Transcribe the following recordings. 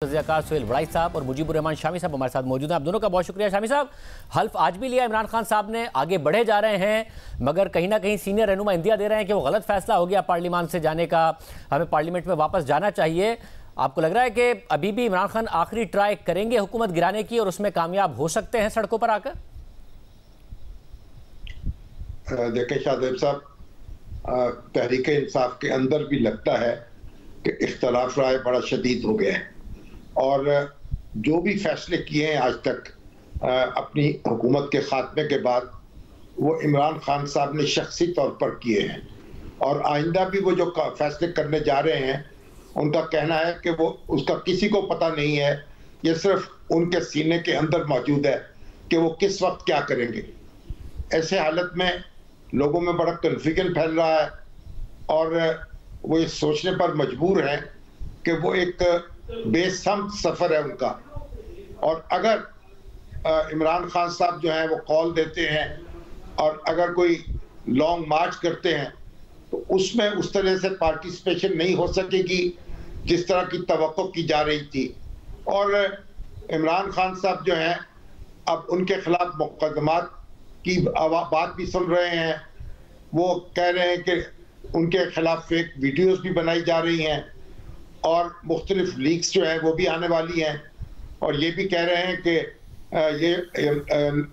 तज़कियाकार सुहेल वड़ाई साहब और मुजीबुर रहमान शामी साहब हमारे साथ मौजूद हैं। आप दोनों का बहुत शुक्रिया। शामी साहब, हल्फ आज भी लिया इमरान खान साहब ने, आगे बढ़े जा रहे हैं, मगर कहीं ना कहीं सीनियर रहनुमा इंदिया दे रहे हैं कि वो गलत फैसला हो गया पार्लियामान से जाने का, हमें पार्लियामेंट में वापस जाना चाहिए। आपको लग रहा है कि अभी भी इमरान खान आखिरी ट्राई करेंगे हुकूमत गिराने की और उसमें कामयाब हो सकते हैं सड़कों पर आकर? देखें शाहदेव साहब, तहरीक इंसाफ के अंदर भी लगता है कि इख्तलाफ राय बड़ा शदीद हो गया है और जो भी फैसले किए हैं आज तक अपनी हुकूमत के खात्मे के बाद, वो इमरान खान साहब ने शख्सी तौर पर किए हैं और आइंदा भी वो जो फैसले करने जा रहे हैं उनका कहना है कि वो उसका किसी को पता नहीं है, ये सिर्फ उनके सीने के अंदर मौजूद है कि वो किस वक्त क्या करेंगे। ऐसे हालत में लोगों में बड़ा कन्फ्यूजन फैल रहा है और वो ये सोचने पर मजबूर हैं कि वो एक बेसमत सफ़र है उनका, और अगर इमरान खान साहब जो हैं वो कॉल देते हैं और अगर कोई लॉन्ग मार्च करते हैं तो उसमें उस तरह से पार्टिसिपेशन नहीं हो सकेगी जिस तरह की तवक्को की जा रही थी। और इमरान खान साहब जो हैं अब उनके खिलाफ मुकदमात की बात भी सुन रहे हैं, वो कह रहे हैं कि उनके खिलाफ फेक वीडियोस भी बनाई जा रही हैं और मुख्तलिफ लीक्स जो हैं वो भी आने वाली हैं, और ये भी कह रहे हैं कि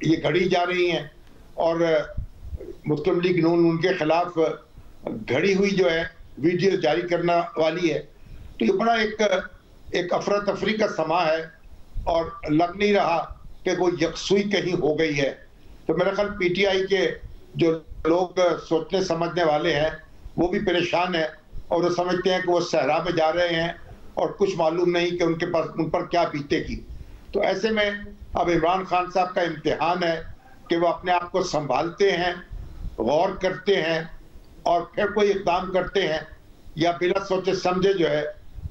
ये घड़ी जा रही हैं और मुस्लिम लीग नून उनके खिलाफ घड़ी हुई जो है वीडियो जारी करने वाली है। तो ये बड़ा एक अफरा तफरी का समा है और लग नहीं रहा कि वो यकसुई कहीं हो गई है। तो मेरा ख्याल पीटीआई के जो लोग सोचने समझने वाले हैं वो भी परेशान है और वो समझते हैं कि वो सहरा में जा रहे हैं और कुछ मालूम नहीं कि उनके पास उन पर क्या बीतेगी। तो ऐसे में अब इमरान खान साहब का इम्तिहान है कि वो अपने आप को संभालते हैं, गौर करते हैं और फिर कोई इक़दाम करते हैं, या बिना सोचे समझे जो है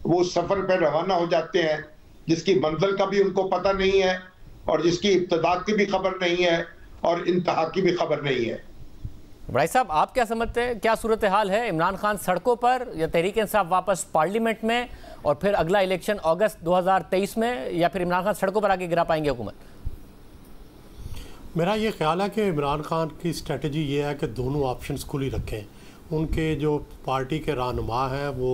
वो उस सफ़र पर रवाना हो जाते हैं जिसकी मंजिल का भी उनको पता नहीं है और जिसकी इब्तिदा की भी खबर नहीं है और इंतहा की भी खबर नहीं है। भाई साहब, आप क्या समझते हैं, क्या सूरत हाल है? इमरान खान सड़कों पर या तहरीक इंसाफ वापस पार्लियामेंट में और फिर अगला इलेक्शन अगस्त 2023 में, या फिर इमरान खान सड़कों पर आके गिरा पाएंगे हुकूमत? मेरा ये ख्याल है कि इमरान खान की स्ट्रेटजी ये है कि दोनों ऑप्शंस खुली रखें। उनके जो पार्टी के रहनुमा हैं वो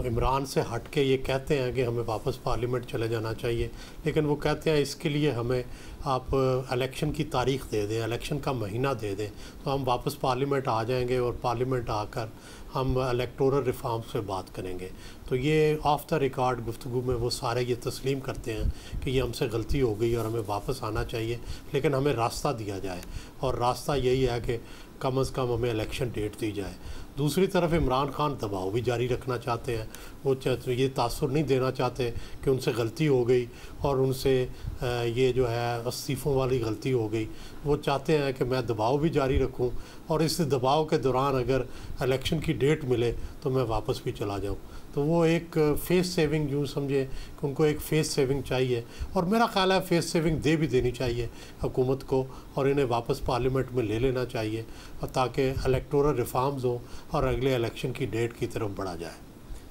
इमरान से हट के ये कहते हैं कि हमें वापस पार्लियामेंट चले जाना चाहिए, लेकिन वो कहते हैं इसके लिए हमें आप इलेक्शन की तारीख़ दे दें, इलेक्शन का महीना दे दें, तो हम वापस पार्लियामेंट आ जाएंगे और पार्लियामेंट आकर हम इलेक्टोरल रिफॉर्म्स पे बात करेंगे। तो ये ऑफ द रिकॉर्ड गुफ्तगू में वो सारे ये तस्लीम करते हैं कि ये हमसे गलती हो गई और हमें वापस आना चाहिए, लेकिन हमें रास्ता दिया जाए, और रास्ता यही है कि कम अज़ कम हमें इलेक्शन डेट दी जाए। दूसरी तरफ इमरान खान दबाव भी जारी रखना चाहते हैं, वो ये तासुर नहीं देना चाहते कि उनसे गलती हो गई और उनसे ये जो है इस्तीफ़ों वाली गलती हो गई। वो चाहते हैं कि मैं दबाव भी जारी रखूं और इस दबाव के दौरान अगर इलेक्शन की डेट मिले तो मैं वापस भी चला जाऊं। तो वो एक फेस सेविंग यूँ समझे कि उनको एक फेस सेविंग चाहिए, और मेरा ख्याल है फेस सेविंग दे भी देनी चाहिए हुकूमत को और इन्हें वापस पार्लियामेंट में ले लेना चाहिए, और ताकि इलेक्टोरल रिफॉर्म्स हो और अगले इलेक्शन की डेट की तरफ बढ़ा जाए।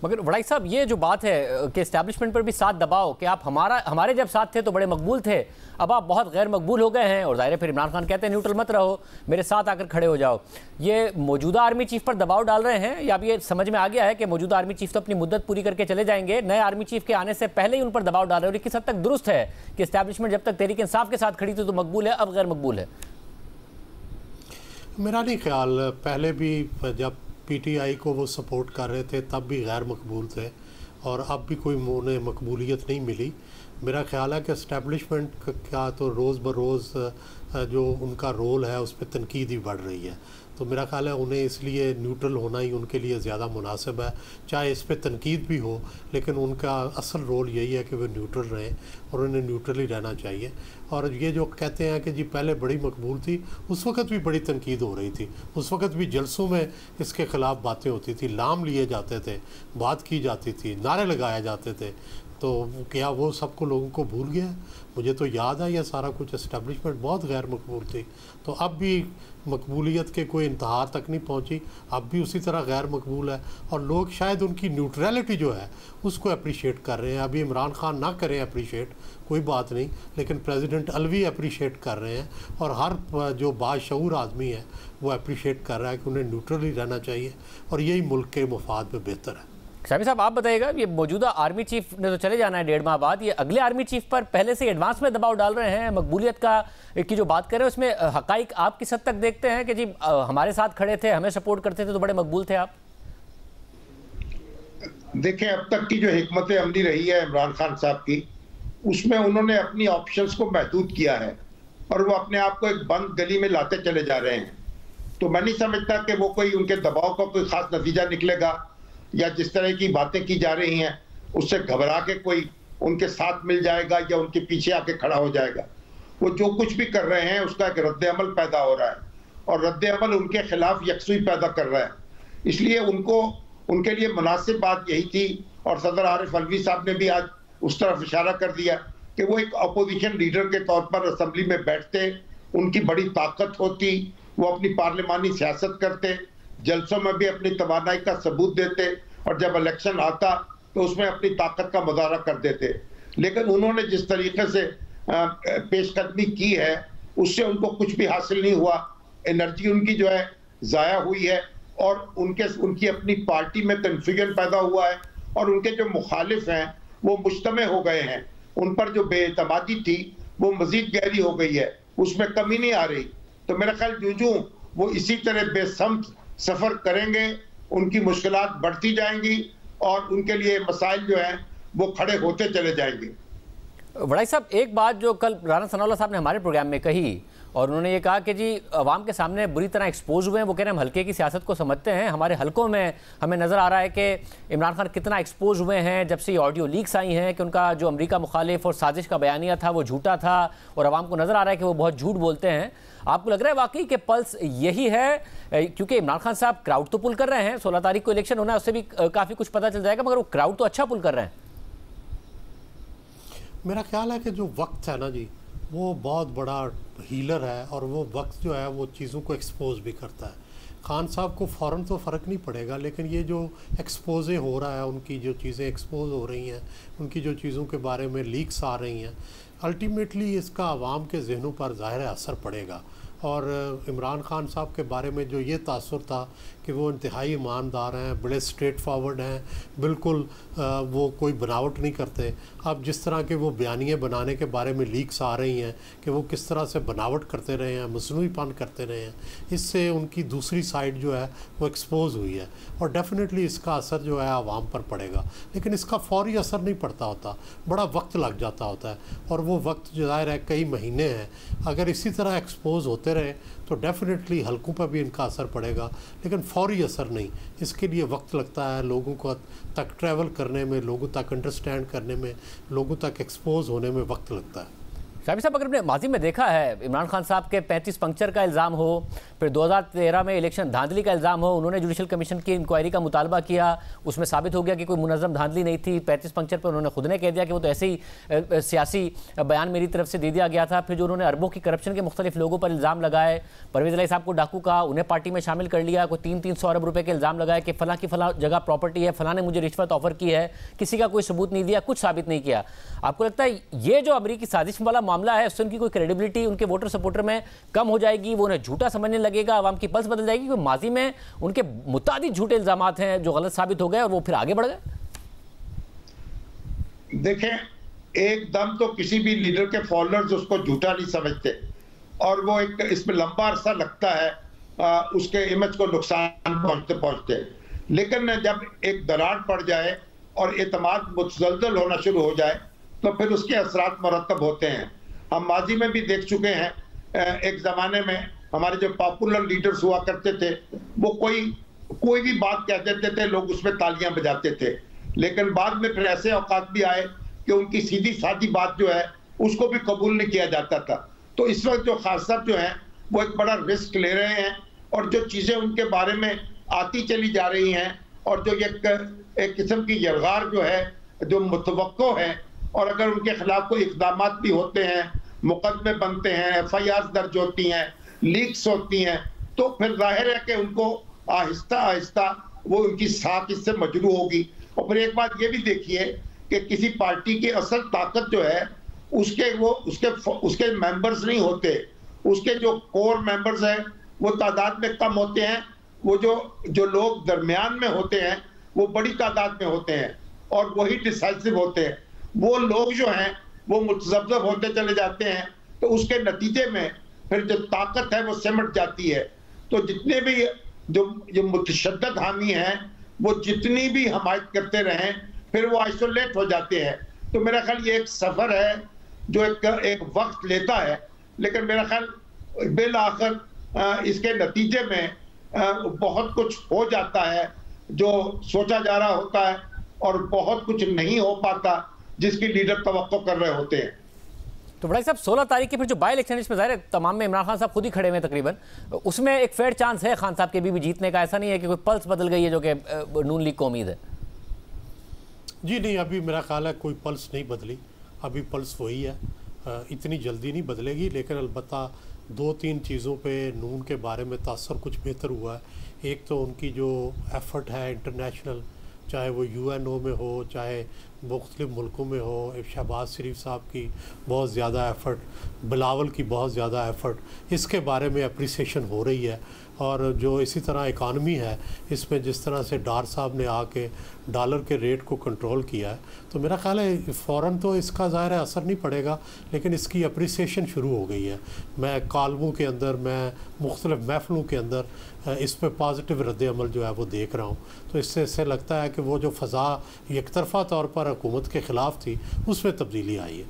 मगर वड़ाई साहब, ये जो बात है कि इस्टेब्लिशमेंट पर भी साथ दबाओ कि आप हमारे जब साथ थे तो बड़े मकबूल थे, अब आप बहुत गैर मकबूल हो गए हैं, और ज़ाहिर है फिर इमरान खान कहते हैं न्यूट्रल मत रहो, मेरे साथ आकर खड़े हो जाओ। ये मौजूदा आर्मी चीफ पर दबाव डाल रहे हैं, या अब ये समझ में आ गया है कि मौजूदा आर्मी चीफ तो अपनी मुद्दत पूरी करके चले जाएंगे, नए आर्मी चीफ के आने से पहले ही उन पर दबाव डाल रहे हैं? और किस हद तक दुरुस्त है कि इस्टेब्लिशमेंट जब तक तहरीक इंसाफ के साथ खड़ी थी तो मकबूल है, अब गैर मकबूल है? मेरा नहीं ख्याल, पहले भी जब पीटीआई को वो सपोर्ट कर रहे थे तब भी गैर मकबूल थे और अब भी कोई उन्हें मकबूलियत नहीं मिली। मेरा ख्याल है कि इस्टेब्लिशमेंट का तो रोज़ बरोज़ जो उनका रोल है उस पर तनकीद ही बढ़ रही है, तो मेरा ख्याल है उन्हें इसलिए न्यूट्रल होना ही उनके लिए ज़्यादा मुनासिब है। चाहे इस पर तनकीद भी हो, लेकिन उनका असल रोल यही है कि वो न्यूट्रल रहें और उन्हें न्यूट्रल ही रहना चाहिए। और ये जो कहते हैं कि जी पहले बड़ी मकबूल थी, उस वक़्त भी बड़ी तनकीद हो रही थी, उस वक़्त भी जलसों में इसके ख़िलाफ़ बातें होती थी, लाम लिए जाते थे, बात की जाती थी, नारे लगाए जाते थे। तो क्या वो सबको लोगों को भूल गया? मुझे तो याद है यह सारा कुछ इस्टेब्लिशमेंट बहुत गैर मकबूल थी, तो अब भी मकबूलियत के कोई इंतहा तक नहीं पहुंची, अब भी उसी तरह गैर मकबूल है। और लोग शायद उनकी न्यूट्रलिटी जो है उसको अप्रिशिएट कर रहे हैं। अभी इमरान खान ना करें अप्रिशिएट, कोई बात नहीं, लेकिन प्रेसिडेंट अलवी अप्रिशिएट कर रहे हैं और हर जो बाशऊर आदमी है वो अप्रिशिएट कर रहा है कि उन्हें न्यूट्रल ही रहना चाहिए और यही मुल्क के मफाद में बेहतर है। शामी साहब, आप बताइएगा, ये मौजूदा आर्मी चीफ ने तो चले जाना है 1.5 माह बाद, ये अगले आर्मी चीफ पर पहले से एडवांस में दबाव डाल रहे हैं, मकबूलियत की जो बात कर रहे हैं उसमें हकाइक आप किस हद तक देखते हैं कि जी हमारे साथ खड़े थे, हमें सपोर्ट करते थे तो बड़े मकबूल थे आप? देखें, अब तक की जो हिकमत अमली रही है इमरान खान साहब की, उसमें उन्होंने अपनी ऑप्शंस को महदूद किया है और वो अपने आप को एक बंद गली में लाते चले जा रहे हैं। तो मैं नहीं समझता कि वो कोई उनके दबाव का कोई खास नतीजा निकलेगा या जिस तरह की बातें की जा रही हैं उससे घबरा के कोई उनके साथ मिल जाएगा या उनके पीछे आके खड़ा हो जाएगा। वो जो कुछ भी कर रहे हैं उसका एक रद्द अमल पैदा हो रहा है और रद्द अमल उनके खिलाफ यकसुई पैदा कर रहा है। इसलिए उनके लिए मुनासिब बात यही थी और सदर आरिफ अलवी साहब ने भी आज उस तरफ इशारा कर दिया कि वो एक अपोजिशन लीडर के तौर पर असेंबली में बैठते, उनकी बड़ी ताकत होती, वो अपनी पार्लिमानी सियासत करते, जलसों में भी अपनी तवानाई का सबूत देते और जब इलेक्शन आता तो उसमें अपनी ताकत का मुजाहरा कर देते। लेकिन उन्होंने जिस तरीके से पेशकदमी की है उससे उनको कुछ भी हासिल नहीं हुआ। एनर्जी उनकी जो है ज़ाया हुई है और उनकी अपनी पार्टी में कन्फ्यूजन पैदा हुआ है और उनके जो मुखालिफ हैं वो मुज्तमे हो गए हैं। उन पर जो बेएतमादी थी वो मजीद गहरी हो गई है, उसमें कमी नहीं आ रही। तो मेरा ख्याल जूं वो इसी तरह बेसमत सफर करेंगे उनकी मुश्किलात बढ़ती जाएंगी और उनके लिए मसाइल जो हैं वो खड़े होते चले जाएंगे। वड़ाई साहब, एक बात जो कल राना सनाउल्लाह साहब ने हमारे प्रोग्राम में कही और उन्होंने ये कहा कि जी अवाम के सामने बुरी तरह एक्सपोज हुए हैं, वो कह रहे हैं हम हल्के की सियासत को समझते हैं, हमारे हलकों में हमें नज़र आ रहा है कि इमरान खान कितना एक्सपोज हुए हैं जब से ये ऑडियो लीक्स आई हैं कि उनका जो अमेरिका मुखालिफ और साजिश का बयानिया था वो झूठा था और अवाम को नज़र आ रहा है कि वो बहुत झूठ बोलते हैं। आपको लग रहा है वाकई कि पल्स यही है? क्योंकि इमरान खान साहब क्राउड तो पुल कर रहे हैं, 16 तारीख को इलेक्शन होना है, उससे भी काफ़ी कुछ पता चल जाएगा, मगर वो क्राउड तो अच्छा पुल कर रहे हैं। मेरा ख्याल है कि जो वक्त है ना जी, वो बहुत बड़ा हीलर है और वो वक्त जो है वो चीज़ों को एक्सपोज भी करता है। खान साहब को फ़ौरन तो फ़र्क नहीं पड़ेगा, लेकिन ये जो एक्सपोजे हो रहा है, उनकी जो चीज़ें एक्सपोज हो रही हैं, उनकी जो चीज़ों के बारे में लीक्स आ रही हैं, अल्टीमेटली इसका आवाम के जहनों पर ज़ाहिर असर पड़ेगा। और इमरान खान साहब के बारे में जो ये तासुर था कि वो इंतहाई ईमानदार हैं, बड़े स्ट्रेट फॉरवर्ड हैं, बिल्कुल वो कोई बनावट नहीं करते। अब जिस तरह के वो बयानियाँ बनाने के बारे में लीक्स आ रही हैं कि वो किस तरह से बनावट करते रहे हैं, मसनूईपन करते रहे हैं, इससे उनकी दूसरी साइड जो है वो एक्सपोज हुई है और डेफिनेटली इसका असर जो है आवाम पर पड़ेगा। लेकिन इसका फौरी असर नहीं पड़ता होता, बड़ा वक्त लग जाता होता है और वो वक्त जो ज़ाहिर है कई महीने हैं। अगर इसी तरह एक्सपोज होते रहे तो डेफिनेटली हलकों पर भी इनका असर पड़ेगा, लेकिन फौरी असर नहीं। इसके लिए वक्त लगता है, लोगों को तक ट्रैवल करने में, लोगों तक अंडरस्टैंड करने में, लोगों तक एक्सपोज होने में वक्त लगता है। शामी साहब, अगर आपने माजी में देखा है, इमरान खान साहब के 35 पंक्चर का इल्ज़ाम हो, फिर 2013 में इलेक्शन धांधली का इल्ज़ाम हो, उन्होंने जुडिशल कमीशन की इंक्वायरी का मुतालबा किया, उसमें साबित हो गया कि कोई मुनज़्ज़म धांधली नहीं थी। 35 पंक्चर पर उन्होंने खुद ने कह दिया कि वो तो ऐसे ही सियासी बयान मेरी तरफ से दे दिया गया था। फिर जो उन्होंने अरबों की करप्शन के मुख्तलिफ लोगों पर इल्ज़ाम लगाए, परवेज़ इलाही साहब को डाकू कहा, उन्हें पार्टी में शामिल कर लिया, कोई 300 अरब रुपये के इल्ज़ाम लगाए कि फ़लाँ की फ़लाँ जगह प्रॉपर्टी है, फ़लाँ ने मुझे रिश्वत ऑफर की है, किसी का कोई सबूत नहीं दिया, कुछ साबित नहीं किया। आपको लगता है ये जो अमरीकी साजिश वाला मामला है उससे उनकी कोई क्रेडिबिलिटी उनके वोटर सपोर्टर में कम हो जाएगी, वो उन्हें झूठा समझने लगेगा, आवाम की पल्स बदल जाएगी? क्योंकि माजी में उनके मुतादिद झूठे इल्जामात हैं जो गलत साबित हो गए और वो फिर आगे बढ़ गए। देखें, एकदम तो किसी भी लीडर के फॉलोअर्स उसको झूठा नहीं समझते और वो एक इसमें लंबा अरसा लगता है उसके इमेज को नुकसान पहुंचते पहुंचते। लेकिन जब एक दरार पड़ जाए और एतमाद मुतज़लज़ल होना शुरू हो जाए तो फिर उसके असरात मुरतब होते हैं। हम माजी में भी देख चुके हैं, एक ज़माने में हमारे जो पॉपुलर लीडर्स हुआ करते थे वो कोई भी बात कह देते थे, लोग उसमें तालियां बजाते थे, लेकिन बाद में फिर ऐसे औकात भी आए कि उनकी सीधी सादी बात जो है उसको भी कबूल नहीं किया जाता था। तो इस वक्त जो खास साहब जो हैं वो एक बड़ा रिस्क ले रहे हैं और जो चीज़ें उनके बारे में आती चली जा रही हैं और जो एक किस्म की यलगार जो है जो मुतवक्को है, और अगर उनके खिलाफ कोई इक़दाम भी होते हैं, मुकदमे बनते हैं, FIR दर्ज होती हैं, लीक्स होती हैं, तो फिर जाहिर है कि उनको आहिस्ता आहिस्ता वो उनकी साख इससे मजरू होगी। और फिर एक बात ये भी देखिए कि किसी पार्टी की असल ताकत जो है उसके मेंबर्स नहीं होते, उसके जो कोर मेंबर्स हैं वो तादाद में कम होते हैं, वो जो लोग दरमियान में होते हैं वो बड़ी तादाद में होते हैं और वही डिसाइसिव होते हैं। वो लोग जो हैं वो मुतज़ब्ज़ब होते चले जाते हैं, तो उसके नतीजे में फिर जो ताकत है वो सिमट जाती है। तो जितने भी जो मुतशद्दद हामी हैं वो जितनी भी हमायत करते रहें फिर वो आइसोलेट हो जाते हैं। तो मेरा ख्याल ये एक सफ़र है जो एक वक्त लेता है, लेकिन मेरा ख्याल बिल आखिर इसके नतीजे में बहुत कुछ हो जाता है जो सोचा जा रहा होता है, और बहुत कुछ नहीं हो पाता जिसकी लीडर तवक्को कर रहे होते हैं। तो बड़ा साहब 16 तारीख के फिर जो बाई इलेक्शन इसमें ज़ाहिर है तमाम में इमरान खान साहब खुद ही खड़े हुए हैं तकरीबन, उसमें एक फेयर चांस है खान साहब के भी जीतने का, ऐसा नहीं है कि कोई पल्स बदल गई है जो कि नून लीग को उम्मीद है? जी नहीं, अभी मेरा ख्याल है कोई पल्स नहीं बदली, अभी पल्स वही है, इतनी जल्दी नहीं बदलेगी। लेकिन अलबत्ता 2-3 चीज़ों पे नून के बारे में तासर कुछ बेहतर हुआ है। एक तो उनकी जो एफ़र्ट है इंटरनेशनल, चाहे वो UNO में हो, चाहे मुख्तलिफ मुल्कों में हो, शहबाज शरीफ साहब की बहुत ज़्यादा एफ़र्ट, बिलावल की बहुत ज़्यादा एफ़र्ट, इसके बारे में अप्रिसिएशन हो रही है। और जो इसी तरह इकानमी है, इसमें जिस तरह से डार साहब ने आके डॉलर के रेट को कंट्रोल किया है, तो मेरा ख्याल है फ़ौरन तो इसका ज़ाहिर है असर नहीं पड़ेगा, लेकिन इसकी अप्रिसिएशन शुरू हो गई है। मैं कॉलमों के अंदर, मैं मुख्तलिफ महफ़िलों के अंदर इस पर पॉजिटिव रद्द-ए-अमल जो है वो देख रहा हूँ। तो इससे लगता है कि वो जो फ़ज़ा एक तरफ़ा तौर पर हुकूमत के ख़िलाफ़ थी उसमें तब्दीली आई है।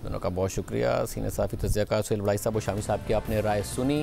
दोनों का बहुत शुक्रिया। सीनियर सहाफ़ी तज़किया सुहेल बड़ाई साहब और शामी साहब की आपने राय सुनी।